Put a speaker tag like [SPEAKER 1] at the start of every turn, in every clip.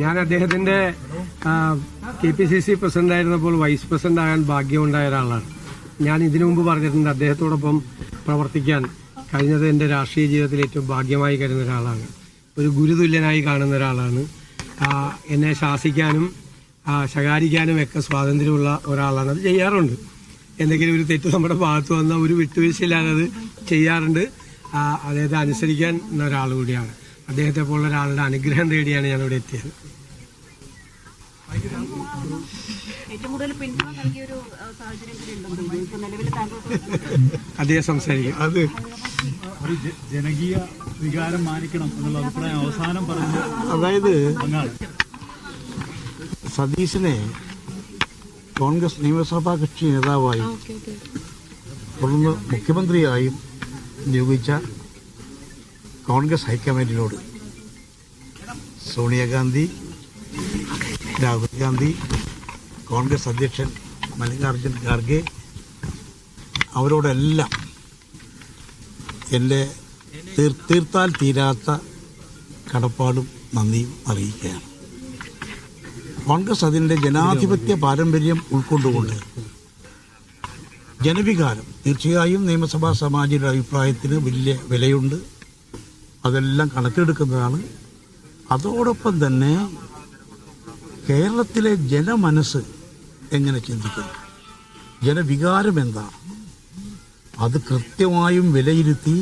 [SPEAKER 1] ഞാൻ അദ്ദേഹത്തിന്റെ KPCC പ്രസിഡന്റായിരുന്നപ്പോൾ vice president ആകാൻ ഭാഗ്യമുണ്ടായ ഒരാളാണ്. ഞാൻ ഇതിനു മുമ്പ് പറഞ്ഞിട്ടുണ്ട്, അദ്ദേഹത്തോടൊപ്പം പ്രവർത്തിക്കാൻ കഴിഞ്ഞത് എൻ്റെ രാഷ്ട്രീയ ജീവിതത്തിൽ ഏറ്റവും ഭാഗ്യമായി കരുതുന്ന ഒരാളാണ്. ഒരു ഗുരുതുല്യനായി കാണുന്ന ഒരാളാണ്. എന്നെ ശാസിക്കാനും ശകാരിക്കാനും ഒക്കെ സ്വാതന്ത്ര്യമുള്ള ഒരാളാണ്. അത് ചെയ്യാറുണ്ട്. എന്തെങ്കിലും ഒരു തെറ്റ് നമ്മുടെ ഭാഗത്ത് വന്ന ഒരു വിട്ടുവീഴ്ചയില്ലാതെ അത് ചെയ്യാറുണ്ട്. അദ്ദേഹത്തെ അനുസരിക്കാൻ ഒരാൾ കൂടിയാണ്. അദ്ദേഹത്തെ പോലുള്ള ഒരാളുടെ അനുഗ്രഹം തേടിയാണ് ഞാനിവിടെ എത്തിയത്. അദ്ദേഹം സംസാരിക്കും.
[SPEAKER 2] അത് ഒരു ജനകീയ വികാരം മാനിക്കണം എന്നുള്ള അഭിപ്രായം അവസാനം പറഞ്ഞു.
[SPEAKER 3] അതായത് സതീശനെ കോൺഗ്രസ് നിയമസഭാ കക്ഷി നേതാവായും തുടർന്ന് മുഖ്യമന്ത്രിയായും നിയോഗിച്ച കോൺഗ്രസ് ഹൈക്കമാൻഡിനോട് സോണിയാഗാന്ധി, രാഹുൽ ഗാന്ധി, കോൺഗ്രസ് അധ്യക്ഷൻ മല്ലികാർജ്ജുൻ ഖാർഗെ അവരോടെല്ലാം എൻ്റെ തീർത്താൽ തീരാത്ത കടപ്പാടും നന്ദിയും അറിയിക്കുകയാണ്. കോൺഗ്രസ് അതിൻ്റെ ജനാധിപത്യ പാരമ്പര്യം ഉൾക്കൊണ്ടുകൊണ്ട് ജനവികാരം തീർച്ചയായും നിയമസഭാ സമാജിയുടെ അഭിപ്രായത്തിന് വലിയ വിലയുണ്ട്. അതെല്ലാം കണക്കിലെടുക്കുന്നതാണ്. അതോടൊപ്പം തന്നെ കേരളത്തിലെ ജനമനസ്സ് എങ്ങനെ ചിന്തിക്കുന്നു, ജനവികാരം എന്താണ്, അത് കൃത്യമായും വിലയിരുത്തി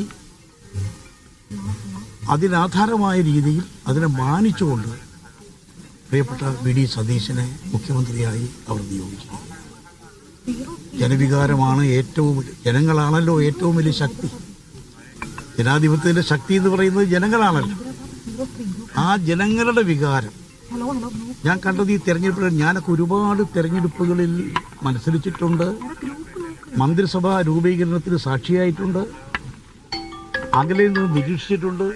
[SPEAKER 3] അതിനാധാരമായ രീതിയിൽ അതിനെ മാനിച്ചുകൊണ്ട് പ്രിയപ്പെട്ട VD സതീശനെ മുഖ്യമന്ത്രിയായി അവർ നിയോഗിച്ചു. ജനവികാരമാണ് ജനങ്ങളാണല്ലോ ഏറ്റവും വലിയ ശക്തി. ജനാധിപത്യത്തിന്റെ ശക്തി എന്ന് പറയുന്നത് ജനങ്ങളാണല്ലോ. ആ ജനങ്ങളുടെ വികാരം ഞാൻ കണ്ടത് ഈ തെരഞ്ഞെടുപ്പിൽ. ഞാനൊക്കെ ഒരുപാട് തെരഞ്ഞെടുപ്പുകളിൽ മത്സരിച്ചിട്ടുണ്ട്, മന്ത്രിസഭാ രൂപീകരണത്തിന് സാക്ഷിയായിട്ടുണ്ട്, അകലയിൽ നിന്ന് നിരീക്ഷിച്ചിട്ടുണ്ട്.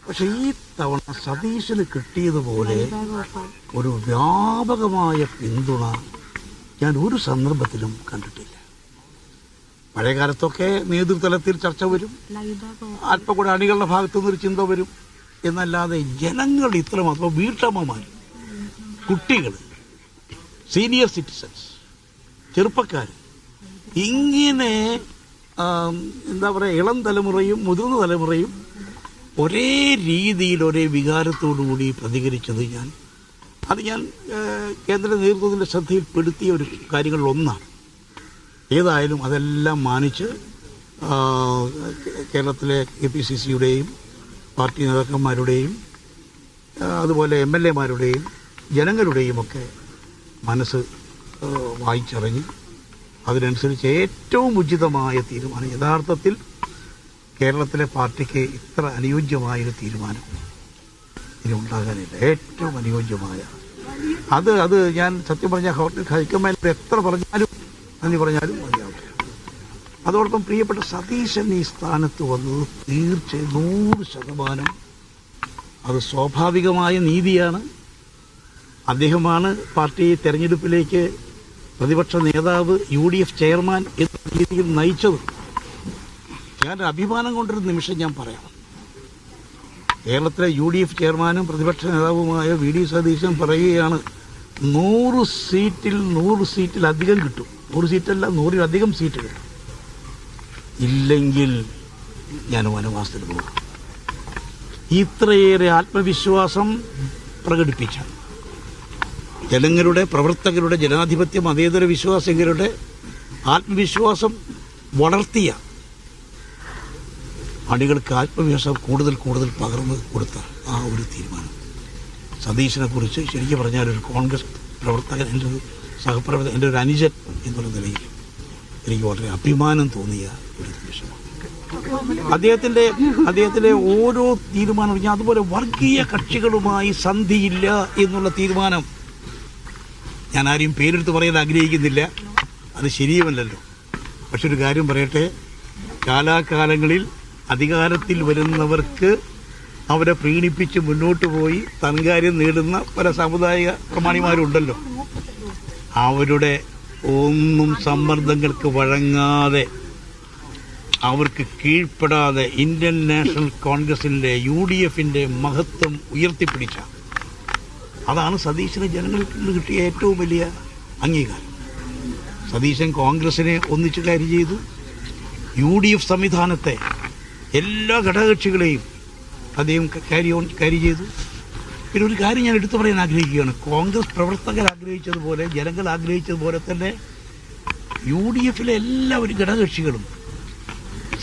[SPEAKER 3] പക്ഷെ ഈ തവണ സതീശന് കിട്ടിയതുപോലെ ഒരു വ്യാപകമായ പിന്തുണ ഞാൻ ഒരു സന്ദർഭത്തിലും കണ്ടിട്ടില്ല. പഴയ കാലത്തൊക്കെ നേതൃതലത്തിൽ ചർച്ച വരും, അല്പം കൂടെ അണികളുടെ ഭാഗത്തുനിന്നൊരു ചിന്ത വരും എന്നല്ലാതെ ജനങ്ങൾ ഇത്രമാത്രം, വീട്ടമ്മമാർ, കുട്ടികൾ, സീനിയർ സിറ്റിസൺസ്, ചെറുപ്പക്കാർ, ഇങ്ങനെ എന്താ പറയുക, ഇളം തലമുറയും മുതിർന്ന തലമുറയും ഒരേ രീതിയിൽ ഒരേ വികാരത്തോടുകൂടി പ്രതികരിച്ചത് ഞാൻ കേന്ദ്ര നേതൃത്വത്തിൻ്റെ ശ്രദ്ധയിൽപ്പെടുത്തിയ ഒരു കാര്യങ്ങളിലൊന്നാണ്. ഏതായാലും അതെല്ലാം മാനിച്ച് കേരളത്തിലെ KPCCയുടെയും പാർട്ടി നേതാക്കന്മാരുടെയും അതുപോലെ MLAമാരുടെയും ജനങ്ങളുടെയും ഒക്കെ മനസ്സ് വായിച്ചറിഞ്ഞ് അതിനനുസരിച്ച് ഏറ്റവും ഉചിതമായ തീരുമാനം, യഥാർത്ഥത്തിൽ കേരളത്തിലെ പാർട്ടിക്ക് ഇത്ര അനുയോജ്യമായൊരു തീരുമാനം ഇനി ഉണ്ടാകാനില്ല. ഏറ്റവും അനുയോജ്യമായ അത് ഞാൻ സത്യം പറഞ്ഞാൽ ഹൈക്കമാൻഡ് എത്ര പറഞ്ഞാലും നന്ദി പറഞ്ഞാലും മതിയാവില്ല. അതോടൊപ്പം പ്രിയപ്പെട്ട സതീശൻ ഈ സ്ഥാനത്ത് വന്നത് തീർച്ചയായും 100% അത് സ്വാഭാവികമായ നീതിയാണ്. അദ്ദേഹമാണ് പാർട്ടി തെരഞ്ഞെടുപ്പിലേക്ക് പ്രതിപക്ഷ നേതാവ് UDF ചെയർമാൻ എന്ന രീതിയിൽ നയിച്ചത്. ഞാൻ അഭിമാനം കൊണ്ടൊരു നിമിഷം ഞാൻ പറയാം. കേരളത്തിലെ UDF ചെയർമാനും പ്രതിപക്ഷ നേതാവുമായ VD സതീശൻ പറയുകയാണ് 100 സീറ്റിലധികം കിട്ടും. 100 സീറ്റല്ല, 100-ലധികം സീറ്റ് കിട്ടും. ഇല്ലെങ്കിൽ ഞാൻ വനവാസത്തിന് പോകും. ഇത്രയേറെ ആത്മവിശ്വാസം പ്രകടിപ്പിച്ച ജനങ്ങളുടെ, പ്രവർത്തകരുടെ, ജനാധിപത്യ മതേതര വിശ്വാസികളുടെ ആത്മവിശ്വാസം വളർത്തിയ അണികൾക്ക് ആത്മവിശ്വാസം കൂടുതൽ പകർന്നു കൊടുത്ത ആ ഒരു തീരുമാനം സതീശനെ കുറിച്ച് ശരിക്കും പറഞ്ഞാൽ ഒരു കോൺഗ്രസ് പ്രവർത്തകൻ, എൻ്റെ ഒരു സഹപ്രവർത്തകൻ, എൻ്റെ ഒരു അനുജൻ എന്നുള്ള നിലയിൽ എനിക്ക് വളരെ അഭിമാനം തോന്നിയ ഒരു നിമിഷമാണ്. അദ്ദേഹത്തിൻ്റെ ഓരോ തീരുമാനം, ഞാൻ അതുപോലെ വർഗീയ കക്ഷികളുമായി സന്ധിയില്ല എന്നുള്ള തീരുമാനം, ഞാൻ ആരെയും പേരെടുത്ത് പറയാൻ ആഗ്രഹിക്കുന്നില്ല, അത് ശരിയുമല്ലല്ലോ. പക്ഷെ ഒരു കാര്യം പറയട്ടെ, കാലാകാലങ്ങളിൽ അധികാരത്തിൽ വരുന്നവർക്ക് അവരെ പ്രീണിപ്പിച്ച് മുന്നോട്ട് പോയി തൻകാര്യം നേടുന്ന പല സാമുദായിക പ്രമാണിമാരുണ്ടല്ലോ. അവരുടെ ഒന്നും സമ്മർദ്ദങ്ങൾക്ക് വഴങ്ങാതെ, അവർക്ക് കീഴ്പ്പെടാതെ ഇന്ത്യൻ നാഷണൽ കോൺഗ്രസിൻ്റെ UDFൻ്റെ മഹത്വം ഉയർത്തിപ്പിടിച്ച അതാണ് സതീശന് ജനങ്ങൾക്ക് നിന്ന് കിട്ടിയ ഏറ്റവും വലിയ അംഗീകാരം. സതീശൻ കോൺഗ്രസിനെ ഒന്നിച്ച് കാര്യം ചെയ്തു. UDF സംവിധാനത്തെ എല്ലാ ഘടകകക്ഷികളെയും അദ്ദേഹം കാര്യം ചെയ്തു. പിന്നെ ഒരു കാര്യം ഞാൻ എടുത്തു പറയാൻ ആഗ്രഹിക്കുകയാണ്. കോൺഗ്രസ് പ്രവർത്തകർ ആഗ്രഹിച്ചതുപോലെ, ജനങ്ങൾ ആഗ്രഹിച്ചതുപോലെ തന്നെ UDFിലെ എല്ലാവരും ഘടകകക്ഷികളും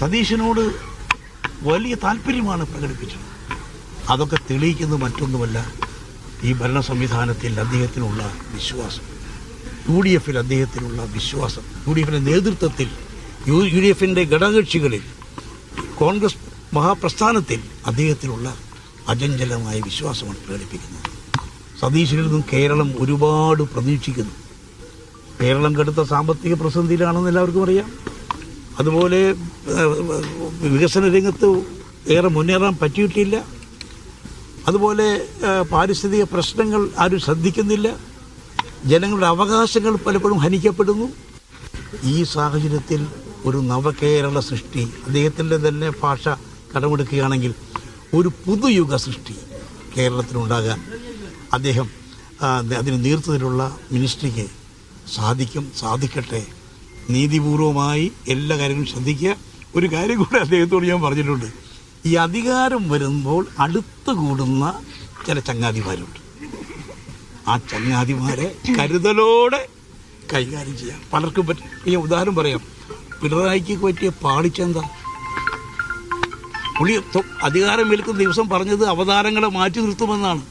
[SPEAKER 3] സതീശനോട് വലിയ താല്പര്യമാണ് പ്രകടിപ്പിച്ചത്. അതൊക്കെ തെളിയിക്കുന്നത് മറ്റൊന്നുമല്ല, ഈ ഭരണ സംവിധാനത്തിൽ അദ്ദേഹത്തിനുള്ള വിശ്വാസം, UDFിൽ അദ്ദേഹത്തിനുള്ള വിശ്വാസം, UDFിൻ്റെ നേതൃത്വത്തിൽ, UDFിൻ്റെ ഘടകകക്ഷികളിൽ, കോൺഗ്രസ് മഹാപ്രസ്ഥാനത്തിൽ അദ്ദേഹത്തിനുള്ള അചഞ്ചലമായ വിശ്വാസമാണ് പ്രകടിപ്പിക്കുന്നത്. സതീശനിൽ നിന്നും കേരളം ഒരുപാട് പ്രതീക്ഷിക്കുന്നു. കേരളം കടുത്ത സാമ്പത്തിക പ്രതിസന്ധിയിലാണെന്ന് എല്ലാവർക്കും അറിയാം. അതുപോലെ വികസന രംഗത്ത് ഏറെ മുന്നേറാൻ പറ്റിയിട്ടില്ല. അതുപോലെ പാരിസ്ഥിതിക പ്രശ്നങ്ങൾ ആരും ശ്രദ്ധിക്കുന്നില്ല. ജനങ്ങളുടെ അവകാശങ്ങൾ പലപ്പോഴും ഹനിക്കപ്പെടുന്നു. ഈ സാഹചര്യത്തിൽ ഒരു നവകേരള സൃഷ്ടി, അദ്ദേഹത്തിൻ്റെ തന്നെ ഭാഷ കടമെടുക്കുകയാണെങ്കിൽ ഒരു പുതുയുഗ സൃഷ്ടി കേരളത്തിലുണ്ടാകാൻ അദ്ദേഹം അതിന് നേതൃത്വത്തിലുള്ള മിനിസ്ട്രിക്ക് സാധിക്കട്ടെ. നീതിപൂർവമായി എല്ലാ കാര്യങ്ങളും ശ്രദ്ധിക്കുക. ഒരു കാര്യം കൂടെ അദ്ദേഹത്തോട് ഞാൻ പറഞ്ഞിട്ടുണ്ട്. ഈ അധികാരം വരുമ്പോൾ അടുത്ത് കൂടുന്ന ചില ചങ്ങാതിമാരുണ്ട്. ആ ചങ്ങാതിമാരെ കരുതലോടെ കൈകാര്യം ചെയ്യാം. പലർക്കും ഈ ഉദാഹരണം പറയാം. പിണറായിക്ക് പറ്റിയ പാളിച്ചെന്താ? പുള്ളി അധികാരം ഏൽക്കുന്ന ദിവസം പറഞ്ഞത് അവതാരങ്ങളെ മാറ്റി നിർത്തുമെന്നാണ്.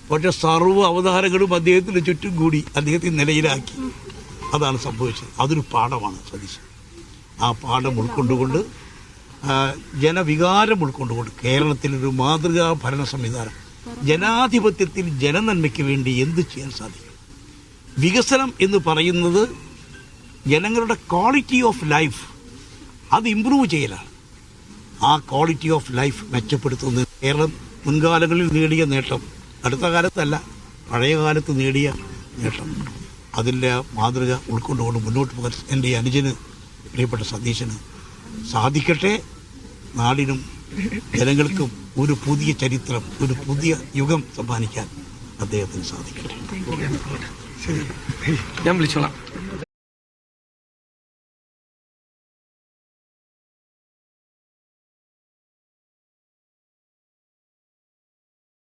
[SPEAKER 3] പക്ഷേ സർവ്വ അവതാരങ്ങളും അദ്ദേഹത്തിൻ്റെ ചുറ്റും കൂടി അദ്ദേഹത്തെ നിലയിലാക്കി. അതാണ് സംഭവിച്ചത്. അതൊരു പാഠമാണ് സതീശൻ. ആ പാഠം ഉൾക്കൊണ്ടുകൊണ്ട്, ജനവികാരം ഉൾക്കൊണ്ടുകൊണ്ട് കേരളത്തിലൊരു മാതൃകാ ഭരണ സംവിധാനം, ജനാധിപത്യത്തിൽ ജനനന്മയ്ക്ക് വേണ്ടി എന്ത് ചെയ്യാൻ സാധിക്കും? വികസനം എന്ന് പറയുന്നത് ജനങ്ങളുടെ ക്വാളിറ്റി ഓഫ് ലൈഫ് അത് ഇമ്പ്രൂവ് ചെയ്യലാണ്. ആ ക്വാളിറ്റി ഓഫ് ലൈഫ് മെച്ചപ്പെടുത്തുന്നത് കേരളം മുൻകാലങ്ങളിൽ നേടിയ നേട്ടം, അടുത്ത കാലത്തല്ല പഴയ കാലത്ത് നേടിയ നേട്ടം, അതിൻ്റെ മാതൃക ഉൾക്കൊണ്ടുകൊണ്ട് മുന്നോട്ട് പോകാൻ എൻ്റെ അനുജന്, പ്രിയപ്പെട്ട സതീശന് സാധിക്കട്ടെ. നാടിനും ജനങ്ങൾക്കും ഒരു പുതിയ ചരിത്രം, ഒരു പുതിയ യുഗം സമ്മാനിക്കാൻ അദ്ദേഹത്തിന് സാധിക്കട്ടെ.
[SPEAKER 1] ഞാൻ വിളിച്ചോളാം.